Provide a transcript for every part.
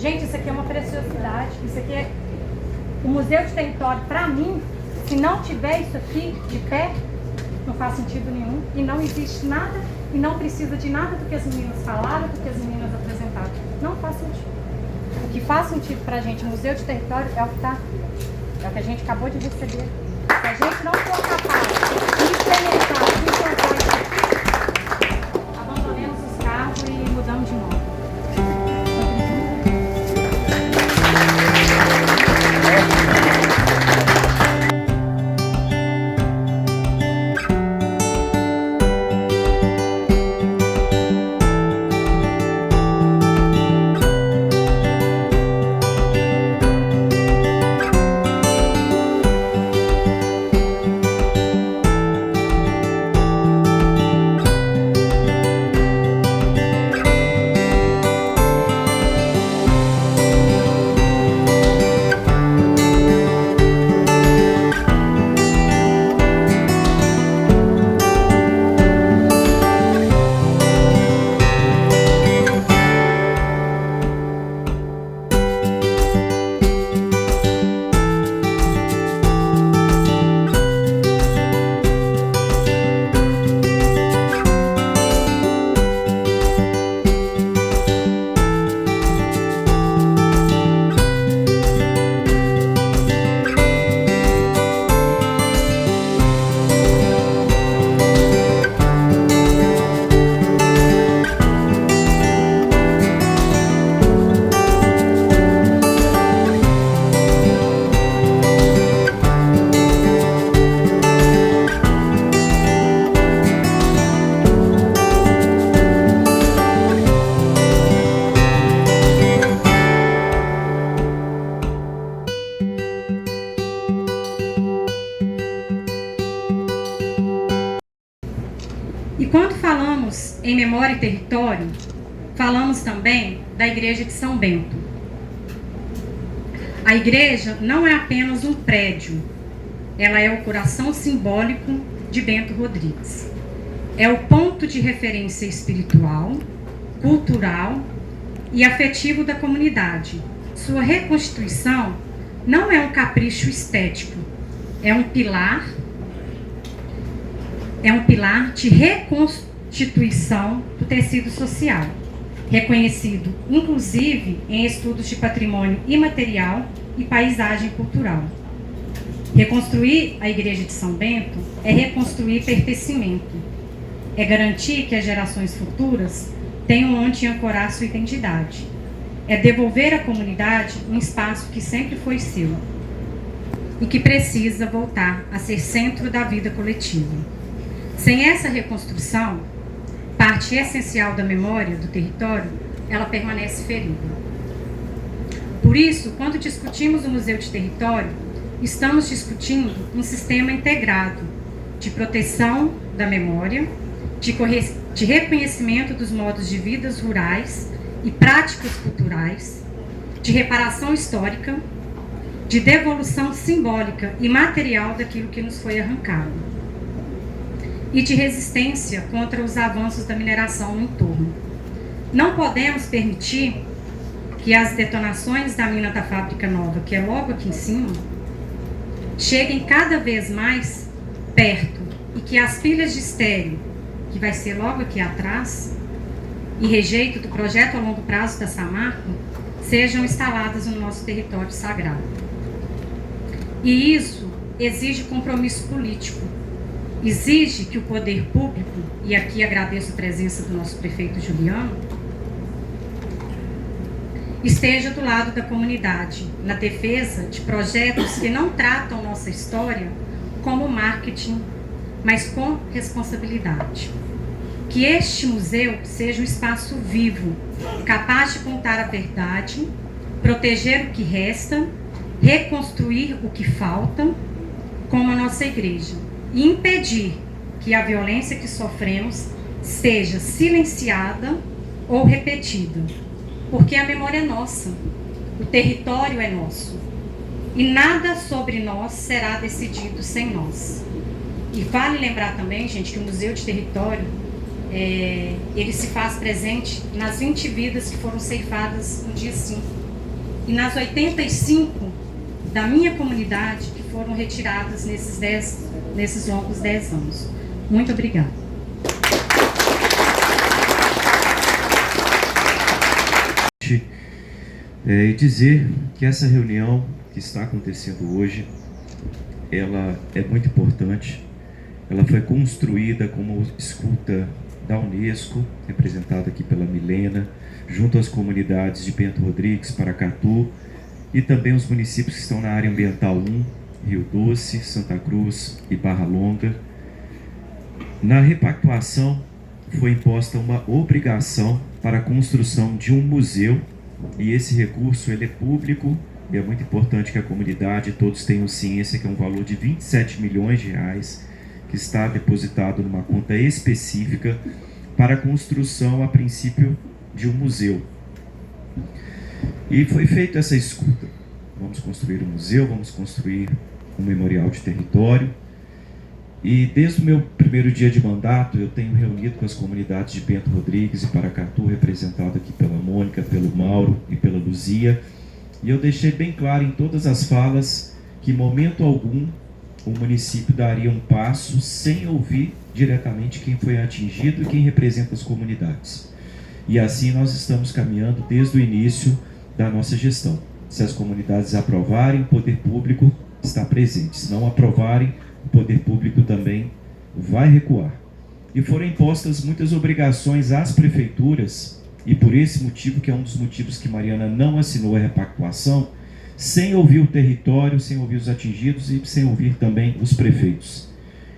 Gente, isso aqui é uma preciosidade. Isso aqui é... O Museu de Território, para mim, se não tiver isso aqui de pé, não faz sentido nenhum. E não existe nada, e não precisa de nada do que as meninas falaram, do que as meninas apresentaram. Não faz sentido. O que faz sentido pra gente, o Museu de Território, é o que tá, é o que a gente acabou de receber. Se a gente não for capaz de implementar, de implantar isso aqui, abandonemos os carros e mudamos de novo. E quando falamos em memória e território, falamos também da Igreja de São Bento. A igreja não é apenas um prédio, ela é o coração simbólico de Bento Rodrigues. É o ponto de referência espiritual, cultural e afetivo da comunidade. Sua reconstituição não é um capricho estético, é um pilar de reconstituição do tecido social, reconhecido inclusive em estudos de patrimônio imaterial e paisagem cultural. Reconstruir a Igreja de São Bento é reconstruir pertencimento, é garantir que as gerações futuras tenham onde ancorar sua identidade, é devolver à comunidade um espaço que sempre foi seu e que precisa voltar a ser centro da vida coletiva. Sem essa reconstrução, parte essencial da memória do território, ela permanece ferida. Por isso, quando discutimos o Museu de Território, estamos discutindo um sistema integrado de proteção da memória, de reconhecimento dos modos de vidas rurais e práticas culturais, de reparação histórica, de devolução simbólica e material daquilo que nos foi arrancado, e de resistência contra os avanços da mineração no entorno. Não podemos permitir que as detonações da mina da Fábrica Nova, que é logo aqui em cima, cheguem cada vez mais perto e que as pilhas de estéreo, que vai ser logo aqui atrás, e rejeito do projeto a longo prazo da Samarco, sejam instaladas no nosso território sagrado. E isso exige compromisso político, exige que o poder público, e aqui agradeço a presença do nosso prefeito Juliano, esteja do lado da comunidade, na defesa de projetos que não tratam nossa história como marketing, mas com responsabilidade. Que este museu seja um espaço vivo, capaz de contar a verdade, proteger o que resta, reconstruir o que falta, como a nossa igreja, e impedir que a violência que sofremos seja silenciada ou repetida, porque a memória é nossa, o território é nosso, e nada sobre nós será decidido sem nós. E vale lembrar também, gente, que o Museu de Território ele se faz presente nas 20 vidas que foram ceifadas no dia 5 e nas 85 da minha comunidade que foram retiradas nesses longos 10 anos. Muito obrigada. E dizer que essa reunião que está acontecendo hoje, ela é muito importante. Ela foi construída como escuta da Unesco, representada aqui pela Milena, junto às comunidades de Bento Rodrigues, Paracatu, e também os municípios que estão na área ambiental 1, Rio Doce, Santa Cruz e Barra Longa. Na repactuação foi imposta uma obrigação para a construção de um museu, e esse recurso ele é público, e é muito importante que a comunidade todos tenham ciência que é um valor de 27 milhões de reais, que está depositado numa conta específica para a construção, a princípio, de um museu. E foi feita essa escuta. Vamos construir um museu, vamos construir um memorial de território. E desde o meu primeiro dia de mandato, eu tenho reunido com as comunidades de Bento Rodrigues e Paracatu, representado aqui pela Mônica, pelo Mauro e pela Luzia. E eu deixei bem claro em todas as falas que, em momento algum, o município daria um passo sem ouvir diretamente quem foi atingido e quem representa as comunidades. E assim nós estamos caminhando desde o início da nossa gestão. Se as comunidades aprovarem, o poder público está presente. Se não aprovarem, o poder público também vai recuar. E foram impostas muitas obrigações às prefeituras, e por esse motivo, que é um dos motivos que Mariana não assinou a repactuação, sem ouvir o território, sem ouvir os atingidos e sem ouvir também os prefeitos,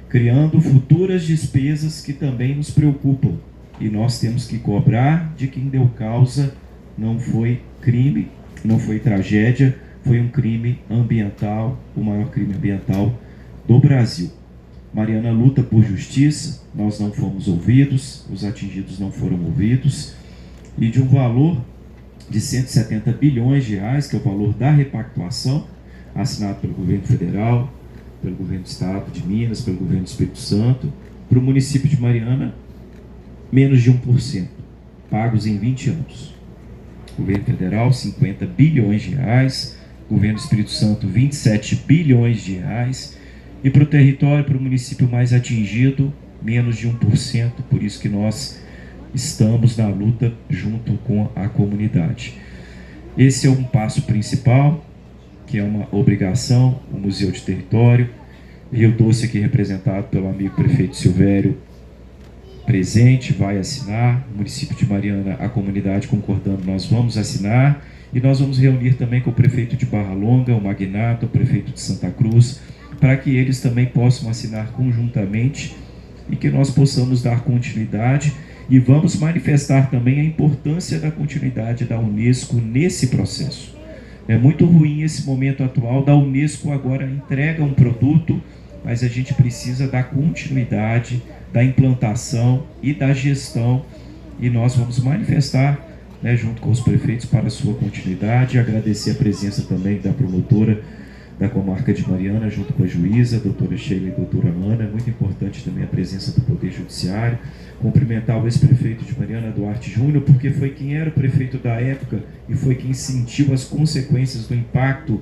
criando futuras despesas que também nos preocupam. E nós temos que cobrar de quem deu causa. Não foi crime, não foi tragédia, foi um crime ambiental, o maior crime ambiental do Brasil. Mariana luta por justiça, nós não fomos ouvidos, os atingidos não foram ouvidos, e de um valor de 170 bilhões de reais, que é o valor da repactuação, assinado pelo governo federal, pelo governo do estado de Minas, pelo governo do Espírito Santo, para o município de Mariana, menos de 1%, pagos em 20 anos. Governo federal, 50 bilhões de reais, governo do Espírito Santo, 27 bilhões de reais, e para o território, para o município mais atingido, menos de 1%, por isso que nós estamos na luta junto com a comunidade. Esse é um passo principal, que é uma obrigação, o Museu de Território. Rio Doce, aqui representado pelo amigo prefeito Silvério, presente, vai assinar. O município de Mariana, a comunidade concordando, nós vamos assinar. E nós vamos reunir também com o prefeito de Barra Longa, o Magnato, o prefeito de Santa Cruz, para que eles também possam assinar conjuntamente e que nós possamos dar continuidade. E vamos manifestar também a importância da continuidade da Unesco nesse processo. É muito ruim esse momento atual da Unesco agora entrega um produto, mas a gente precisa da continuidade, da implantação e da gestão, e nós vamos manifestar, junto com os prefeitos, para a sua continuidade. Agradecer a presença também da promotora da comarca de Mariana, junto com a juíza, a doutora Sheila e a doutora Ana. É muito importante também a presença do Poder Judiciário. Cumprimentar o ex-prefeito de Mariana, Duarte Júnior, porque foi quem era o prefeito da época e foi quem sentiu as consequências do impacto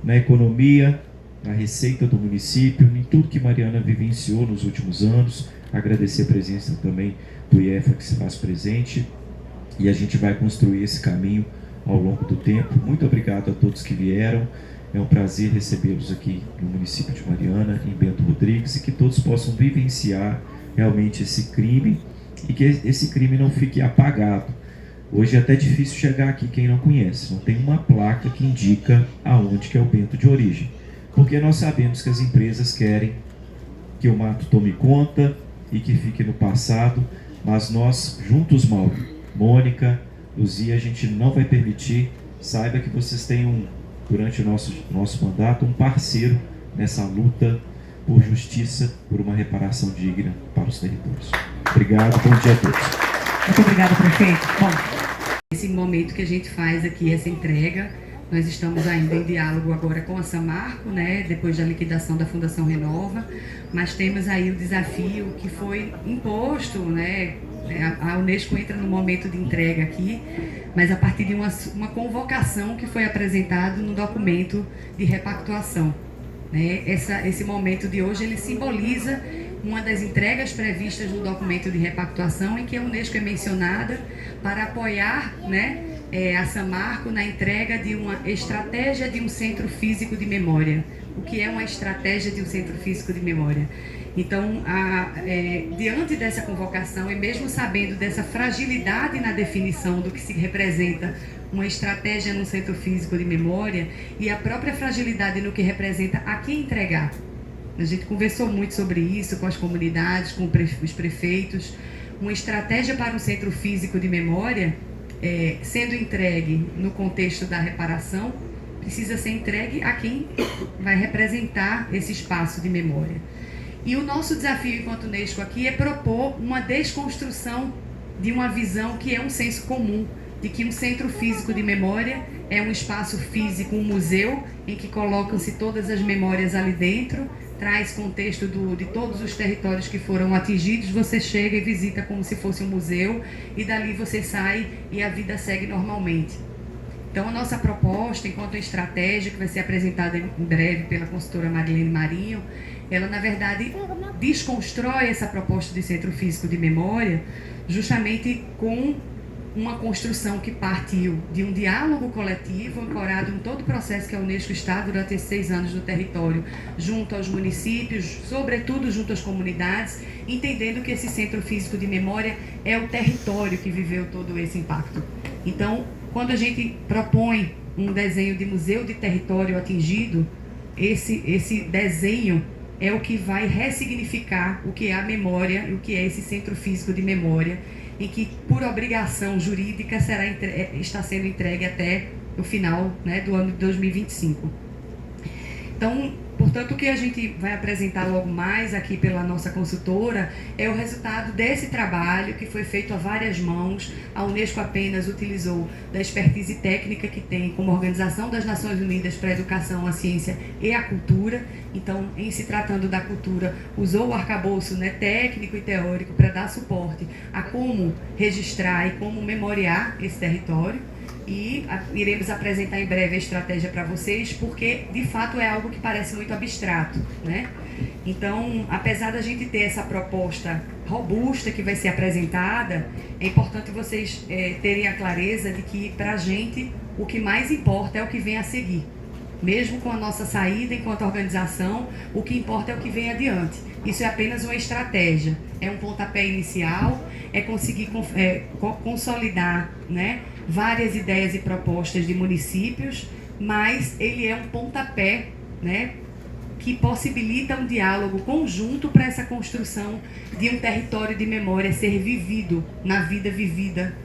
na economia, na receita do município, em tudo que Mariana vivenciou nos últimos anos. Agradecer a presença também do IEFA, que se faz presente, e a gente vai construir esse caminho ao longo do tempo. Muito obrigado a todos que vieram. É um prazer recebê-los aqui no município de Mariana, em Bento Rodrigues, e que todos possam vivenciar realmente esse crime e que esse crime não fique apagado. Hoje é até difícil chegar aqui quem não conhece, não tem uma placa que indica aonde que é o Bento de origem, porque nós sabemos que as empresas querem que o mato tome conta e que fique no passado, mas nós juntos, Mauro, Mônica, Luzia, a gente não vai permitir. Saiba que vocês têm durante o nosso mandato, um parceiro nessa luta por justiça, por uma reparação digna para os territórios. Obrigado, bom dia a todos. Muito obrigada, prefeito. Bom, esse momento que a gente faz aqui, essa entrega, nós estamos ainda em diálogo agora com a Samarco, depois da liquidação da Fundação Renova, mas temos aí o desafio que foi imposto, A Unesco entra no momento de entrega aqui, mas a partir de uma convocação que foi apresentada no documento de repactuação. Né? Esse momento de hoje, ele simboliza uma das entregas previstas no documento de repactuação, em que a Unesco é mencionada para apoiar, né, a Samarco na entrega de uma estratégia de um centro físico de memória. O que é uma estratégia de um centro físico de memória? Então, diante dessa convocação, e mesmo sabendo dessa fragilidade na definição do que se representa uma estratégia no centro físico de memória e a própria fragilidade no que representa a quem entregar. A gente conversou muito sobre isso com as comunidades, com os prefeitos. Uma estratégia para um centro físico de memória, sendo entregue no contexto da reparação, precisa ser entregue a quem vai representar esse espaço de memória. E o nosso desafio enquanto Unesco aqui é propor uma desconstrução de uma visão que é um senso comum, de que um centro físico de memória é um espaço físico, um museu, em que colocam-se todas as memórias ali dentro, traz contexto de todos os territórios que foram atingidos, você chega e visita como se fosse um museu, e dali você sai e a vida segue normalmente. Então, a nossa proposta, enquanto estratégia, que vai ser apresentada em breve pela consultora Marilene Marinho, ela, na verdade, desconstrói essa proposta de centro físico de memória justamente com uma construção que partiu de um diálogo coletivo, ancorado em todo o processo que a Unesco está durante esses 6 anos no território, junto aos municípios, sobretudo junto às comunidades, entendendo que esse centro físico de memória é o território que viveu todo esse impacto. Então, quando a gente propõe um desenho de museu de território atingido, esse desenho é o que vai ressignificar o que é a memória e o que é esse centro físico de memória, em que, por obrigação jurídica, está sendo entregue até o final, né, do ano de 2025. Então, portanto, o que a gente vai apresentar logo mais aqui pela nossa consultora é o resultado desse trabalho que foi feito a várias mãos. A Unesco apenas utilizou da expertise técnica que tem como Organização das Nações Unidas para a Educação, a Ciência e a Cultura. Então, em se tratando da cultura, usou o arcabouço, né, técnico e teórico para dar suporte a como registrar e como memoriar esse território. E iremos apresentar em breve a estratégia para vocês, porque de fato é algo que parece muito abstrato, né? Então, apesar da gente ter essa proposta robusta que vai ser apresentada, é importante vocês terem a clareza de que, para a gente, o que mais importa é o que vem a seguir. Mesmo com a nossa saída enquanto organização, o que importa é o que vem adiante. Isso é apenas uma estratégia, é um pontapé inicial, é conseguir consolidar, né, várias ideias e propostas de municípios, mas ele é um pontapé, né, que possibilita um diálogo conjunto para essa construção de um território de memória ser vivido na vida vivida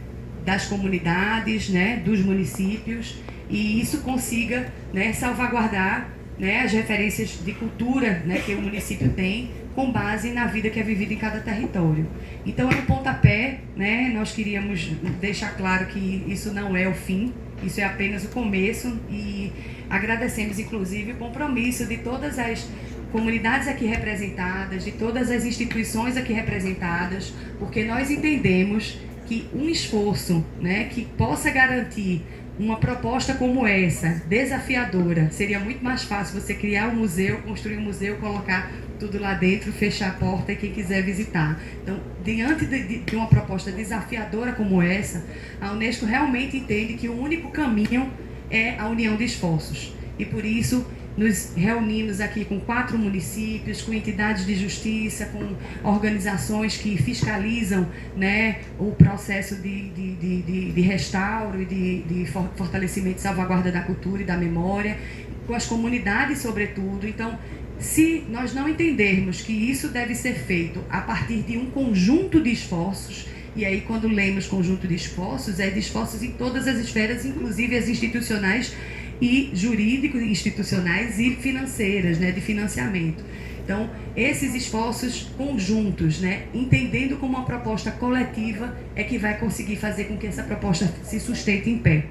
das comunidades, né, dos municípios, e isso consiga, né, salvaguardar, né, as referências de cultura, né, que o município tem, com base na vida que é vivida em cada território. Então, é um pontapé, né? Nós queríamos deixar claro que isso não é o fim, isso é apenas o começo, e agradecemos, inclusive, o compromisso de todas as comunidades aqui representadas, de todas as instituições aqui representadas, porque nós entendemos que um esforço, né, que possa garantir uma proposta como essa, desafiadora, seria muito mais fácil você criar um museu, construir um museu, colocar tudo lá dentro, fechar a porta e quem quiser visitar. Então, diante de uma proposta desafiadora como essa, a Unesco realmente entende que o único caminho é a união de esforços. E por isso, nos reunimos aqui com 4 municípios, com entidades de justiça, com organizações que fiscalizam, né, o processo de restauro e de fortalecimento e salvaguarda da cultura e da memória, com as comunidades, sobretudo. Então, se nós não entendermos que isso deve ser feito a partir de um conjunto de esforços, e aí quando lemos conjunto de esforços, é de esforços em todas as esferas, inclusive as institucionais e jurídicos, institucionais e financeiras, né, de financiamento. Então, esses esforços conjuntos, né, entendendo como uma proposta coletiva, é que vai conseguir fazer com que essa proposta se sustente em pé.